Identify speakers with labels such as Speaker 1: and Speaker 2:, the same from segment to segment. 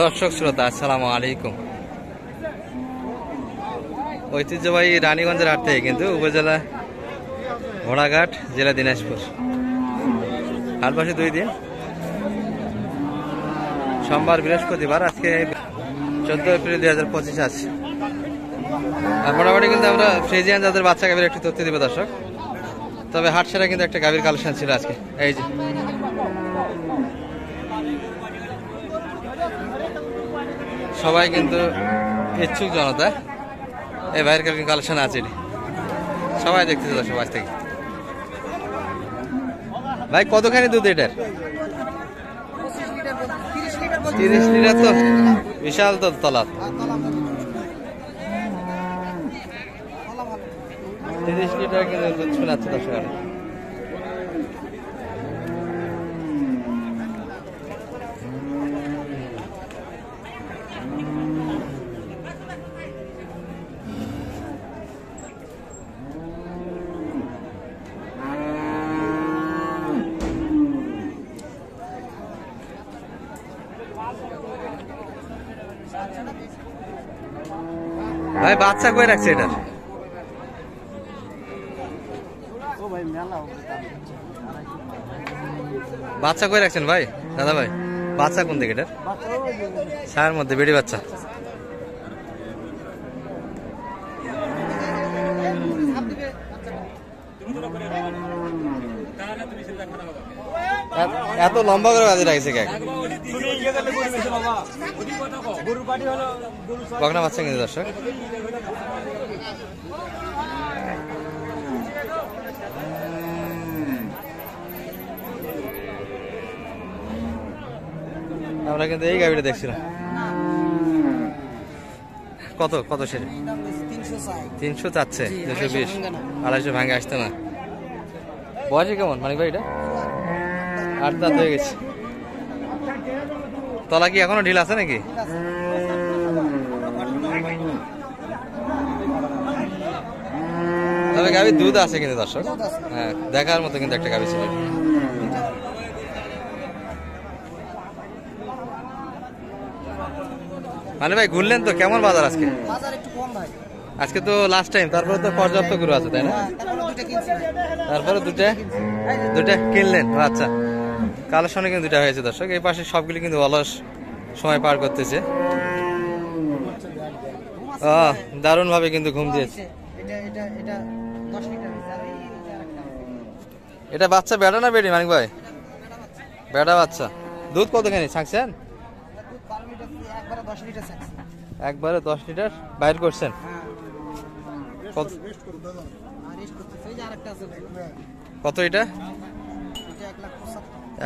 Speaker 1: দর্শক শ্রোতা আসসালামু আলাইকুম। ঐতিহ্যবাহী রানীগঞ্জের হাট থেকে কিন্তু উপজেলা ঘোড়াঘাট, জেলা দিনাজপুর। হাট বসে 2 দিন, সোমবার বৃহস্পতিবার। আজকে 14 এপ্রিল 2025 আছে। আর মোটামুটি কিন্তু আমরা ফ্রিজিয়ান যাদের বাচ্চা গাভীর একটু তথ্য দিব দর্শক। তবে হাট সেরা কিন্তু একটা গাভীর কালেকশন ছিল আজকে। এই যে সবাই কিন্তু ইচ্ছুক জনতা, এই ভাইয়ের কালেকশন আছে, সবাই দেখতেছে দর্শক আজ থেকে। ভাই কতখানি দুধ এটার? 30 লিটার। তো বিশাল তো তলা। 30 লিটার কিন্তু দুধ শোনাচ্ছে দর্শক। ভাই বাচ্চা কই রাখছে এটার? বাচ্চা কই রাখছেন ভাই? দাদা ভাই বাচ্চা কোন দিকে এটার? ছায়ার মধ্যে বেড়ি বাচ্চা। এত লম্বা করে বাজে রাখছে কে? বকনা বাচ্চা কিন্তু দর্শক। আমরা কিন্তু এই গাড়িটা দেখছিলাম। কত কত সেটা? 300 চাচ্ছে। 220 250 ভাঙে আসতে না। বয়সে কেমন মানিক ভাই? এটা 8 দাঁত হয়ে গেছে। তলা কি এখনো ঢিল আছে নাকি? তবে গাভীর দুধ আছে কিন্তু দর্শক। হ্যাঁ, দেখার মতো কিন্তু একটা গাভী ছিল। মানে ভাই ঘুরলেন তো, কেমন বাজার আজকে? আজকে তো লাস্ট টাইম, তারপরে তো পর্যাপ্ত গরু আছে তাই না? তারপরে দুটা কিনলেন। আচ্ছা, কালেকশনে কিন্তু 2টা হয়েছে দর্শক। এই পাশে সবগুলি কিন্তু অলস সময় পার করতেছে। দারুণ ভাবে কিন্তু ঘুম দিয়েছে। এটা বাচ্চা বেড়া না বেড়ি মানিক ভাই? বেড়া বাচ্চা। দুধ কতখানি ছাঁকছেন? একবারে 10 লিটার বাইর করছেন। কত এটা?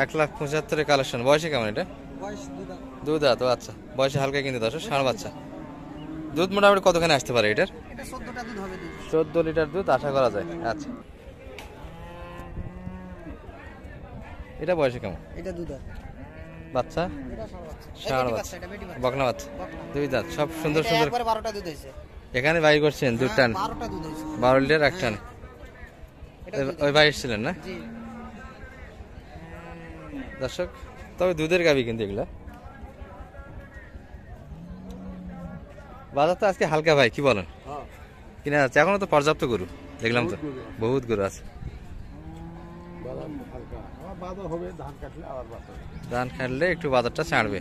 Speaker 1: 1,75,000 কালেকশন। বয়সে কেমন এটা? 2 দাঁত। আচ্ছা, বয়সে হালকা কিন্তু 10 ষাঁড় বাচ্চা। দুধ মোটামুটি কতখানি আসতে পারে এটার? 14 লিটার দুধ আশা করা যায়। আচ্ছা, এটা বয়সে কেমন? এটা 2 দাঁত বাচ্চা, ষাঁড় বাচ্চা, বকনা বাচ্চা, 2 দাঁত। সব সুন্দর সুন্দর। এখানে বাইর করছেন 2 টান, 12 লিটার 1 টান। ওই ভাই এসেছিলেন না দর্শক? তবে দুধের গাভী কিন্তু এগুলা। বাজার তো আজকে হালকা ভাই, কি বলেন? কিনা যাচ্ছে এখনো তো পর্যাপ্ত গরু দেখলাম তো, বহুত গরু আছে। ধান কাটলে একটু বাজারটা ছাড়বে।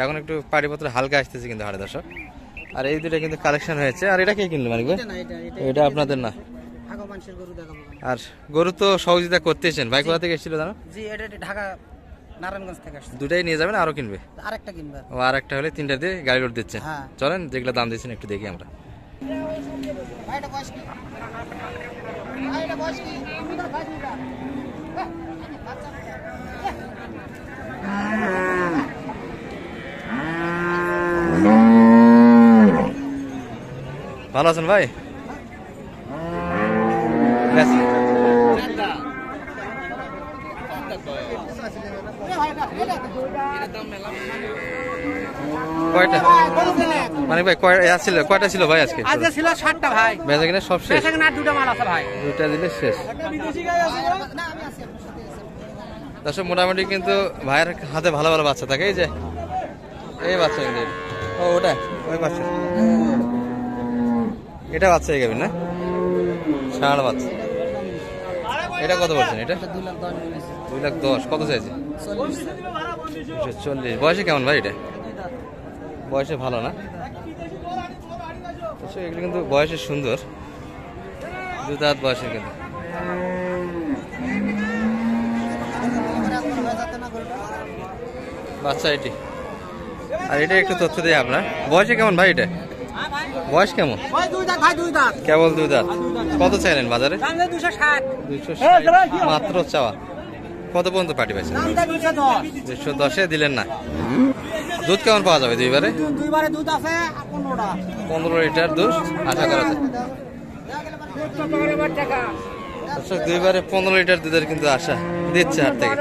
Speaker 1: এখন একটু পাড়িপত্র হালকা আসতেছে কিন্তু হাড়ে দর্শক। আর এই দুটো কিন্তু কালেকশন হয়েছে। আর এটা কে কিনলো মানিক ভাই? এটা আপনাদের না? আর গরু তো সহযোগিতা করতেছেন ভাই। কোথা থেকে এসেছিল জানো? ঢাকা, নারায়ণগঞ্জ থেকে আসছে। দুটাই নিয়ে যাবেন? আরো কিনবে? আরেকটা কিনবে। ও আরেকটা হলে 3টা দিয়ে গাড়ি লোড দিচ্ছে। চলেন যেগুলো দাম দিচ্ছেন একটু দেখি আমরা। ভালো আছেন ভাই? কয়টা মানে ভাই কয়টা ছিল ভাই আজকে? আজকে ছিল 7টা ভাই। বেচা কিনা সব শেষ? বেচা কিনা 2টা মাল আছে ভাই। 2টা দিলে শেষ। দর্শক মোটামুটি কিন্তু ভাইয়ের হাতে ভালো ভালো বাচ্চা থাকে। এই যে এই বাচ্চা কিন্তু ও ওটা ওই বাচ্চা এটা বাচ্চা হয়ে যাবে না ষাঁড় বাচ্চা এটা কত বলছেন এটা 2,10,000 কত চাইছে 40 বয়সে কেমন ভাই এটা বয়সে ভালো না এগুলো কিন্তু বয়সে সুন্দর 2 দাঁত বয়সে কিন্তু বাচ্চা এটি আর এটা একটু তথ্য দিই আপনার বয়সে কেমন ভাই এটা বয়স কেমন কেবল 2 দাঁত কত চাইলেন বাজারে 260 মাত্র চাওয়া কত পর্যন্ত পার্টি পাইছেন 210-এ দিলেন না দুধ কেমন পাওয়া যাবে দুইবারে দুধ আছে 15 লিটার দুধ আশা করা যায় আচ্ছা দুইবারে 15 লিটার দুধের কিন্তু আশা দিচ্ছে হাট থেকে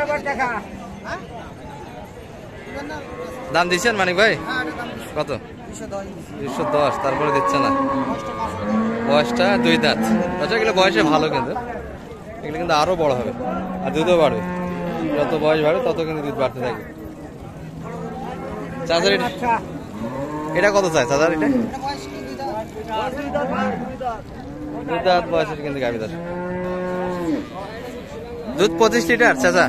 Speaker 1: দাম দিচ্ছেন মানিক ভাই কত 210 তারপরে দিচ্ছে না বয়সটা 2 দাঁত আচ্ছা এগুলো বয়সে ভালো কিন্তু এগুলো কিন্তু আরো বড় হবে আর দুধও বাড়বে যত বয়স বাড়বে তত কিন্তু দুধ বাড়তে থাকবে চার্জার এটা কত চাই চার্জার এটা 2 দাঁত বয়সের কিন্তু গাভী দাস দুধ 25 লিটার চাচা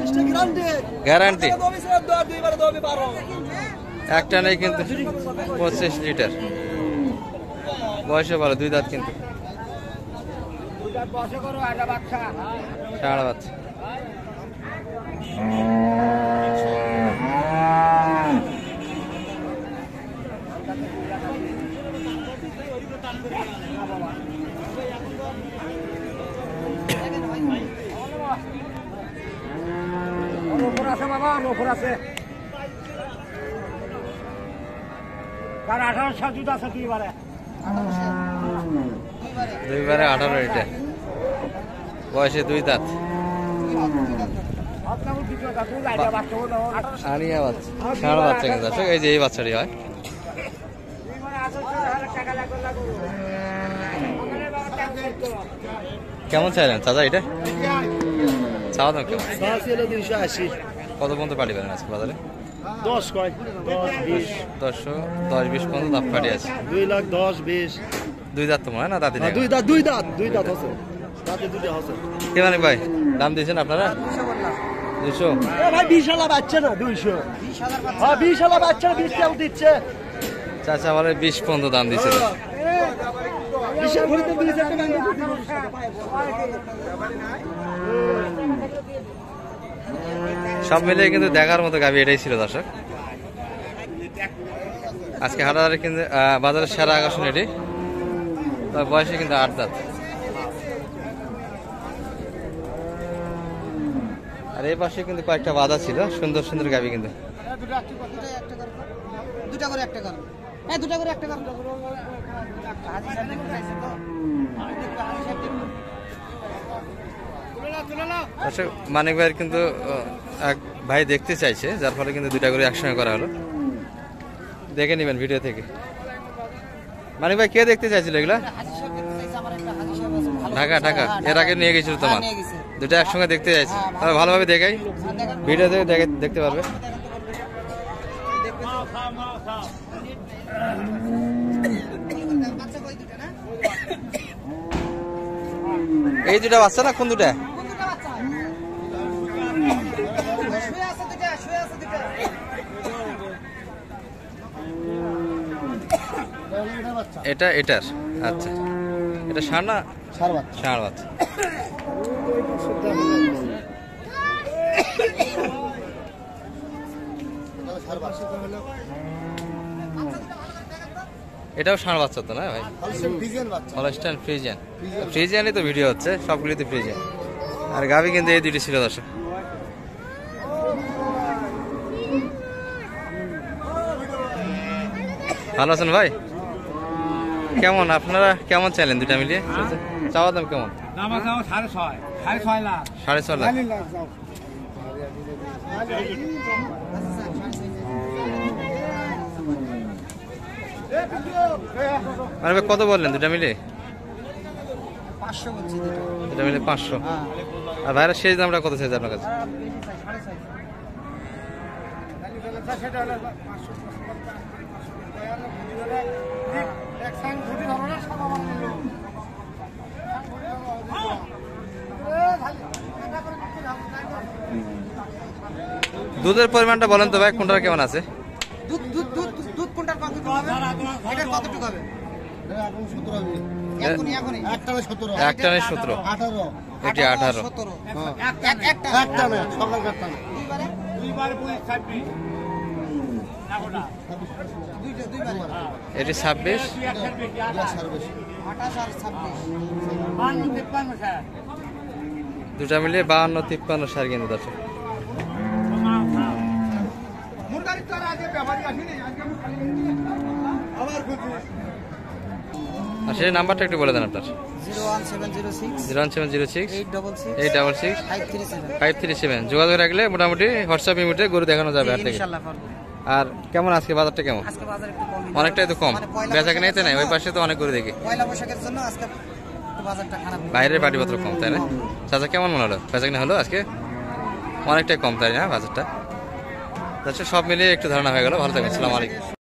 Speaker 1: গ্যারান্টি একটা নেই কিন্তু 25 লিটার বয়সে ভালো 2 দাঁত কিন্তু ষাঁড় বাচ্চা দুইবারে 18 লিটার বয়সে 2 দাঁত আনিয়া বাচ্চা ষাঁড় বাচ্চা কিন্তু আছে এই যে এই বাচ্চাটি হয় কেমন চাইলেন চাচা এটা চাওয়া দাম কেমন
Speaker 2: 280
Speaker 1: কত পর্যন্ত পাটি পারেন আজকে বাজারে
Speaker 2: 10 কয়
Speaker 1: 10-20 পর্যন্ত দাম পাটি আছে
Speaker 2: 2,10,20
Speaker 1: 2 দাঁত তো মনে হয় না দাঁতি নেই
Speaker 2: 2 দাঁত আছে দাঁতে দুটো আছে
Speaker 1: কি মানে ভাই দাম দিয়েছেন আপনারা 200
Speaker 2: ভাই 20,000 বাচ্চা না 200 হ্যাঁ 20,000 বাচ্চা 20 টাকা দিচ্ছে
Speaker 1: চাচা বলে 20 পর্যন্ত দাম দিচ্ছে সব মিলিয়ে কিন্তু দেখার মতো গাভী এটাই ছিল দর্শক আজকে হাটারে কিন্তু বাজারের সেরা আকর্ষণ এটি তার বয়সে কিন্তু 8 দাঁত আর এই পাশে কিন্তু কয়েকটা বাধা ছিল সুন্দর সুন্দর গাভী কিন্তু আচ্ছা মানিক ভাইয়ের কিন্তু এক ভাই দেখতে চাইছে যার ফলে কিন্তু 2টা করে একসঙ্গে করা হলো দেখে নেবেন ভিডিও থেকে মানিক ভাই কে দেখতে চাইছিল এগুলা ঢাকা ঢাকা এর আগে নিয়ে গেছিল তোমার 2টা একসঙ্গে দেখতে চাইছি তবে ভালোভাবে দেখাই ভিডিও থেকে দেখতে পারবে এই 2টা বাচ্চা না কোন 2টা এটা এটার আচ্ছা এটা ষাঁড় না ষাঁড় বাচ্চা এটাও ষাঁড় বাচ্চা তো না ভাই হলস্টাইন ফ্রিজিয়ান ফ্রিজিয়ানই তো ভিডিও হচ্ছে সবগুলি তো ফ্রিজিয়ান আর গাভী কিন্তু এই 2টি ছিল দর্শক ভালো আছেন ভাই কেমন আপনারা কেমন চাইলেন 2টা মিলিয়ে চাওয়া দাম কেমন 6.5 লাখ মানে কত বললেন 2টা মিলে
Speaker 2: 500 বলছি
Speaker 1: 2টা মিলে 500 আর ভাইরা শেষ দামটা কত চাইছে আপনার কাছে দুধের পরিমাণটা বলেন তো ভাই, কোনটা কেমন আছে?
Speaker 3: দুধ দুধ দুধ দুধ কোনটার কতটুকু হবে? এটার কতটুকু হবে? এখনই এখনই
Speaker 2: এক টানে 17
Speaker 1: এক টানে 17,
Speaker 2: 18
Speaker 1: এটি 18,
Speaker 3: 17
Speaker 2: এক টানে সকাল এক টানে
Speaker 3: দুইবারে
Speaker 1: এটি 26,
Speaker 3: 28 আর 26
Speaker 1: দুটা মিলিয়ে 52 53 সার কিন্তু দর্শক। আর সেই নাম্বারটা একটু বলে দেন আপনার।
Speaker 3: 01706
Speaker 1: 01706
Speaker 3: 866
Speaker 1: 866
Speaker 3: 537
Speaker 1: 537। যোগাযোগ রাখলে মোটামুটি হোয়াটসঅ্যাপ ইমেটে গরু দেখানো যাবে আর থেকে।
Speaker 3: ইনশাআল্লাহ পারবো।
Speaker 1: আর কেমন আজকে বাজারটা কেমন?
Speaker 3: আজকে বাজার একটু কম,
Speaker 1: অনেকটাই তো কম,
Speaker 3: মানে পয়লা
Speaker 1: বেচা কিনা
Speaker 3: বৈশাখের
Speaker 1: নাই, ওই
Speaker 3: জন্য-
Speaker 1: পাশে তো অনেক গরু দেখি।
Speaker 3: পয়লা বৈশাখের জন্য আজকে একটু বাজারটা খারাপ।
Speaker 1: বাইরের পাটিপত্র কম, তাই না? চাচা কেমন মনে হলো, বেচা কিনা হলো আজকে? অনেকটাই কম, তাই না বাজারটা? আচ্ছা, সব মিলিয়ে একটু ধারণা হয়ে গেল। ভালো থাকবেন, আসসালামু আলাইকুম।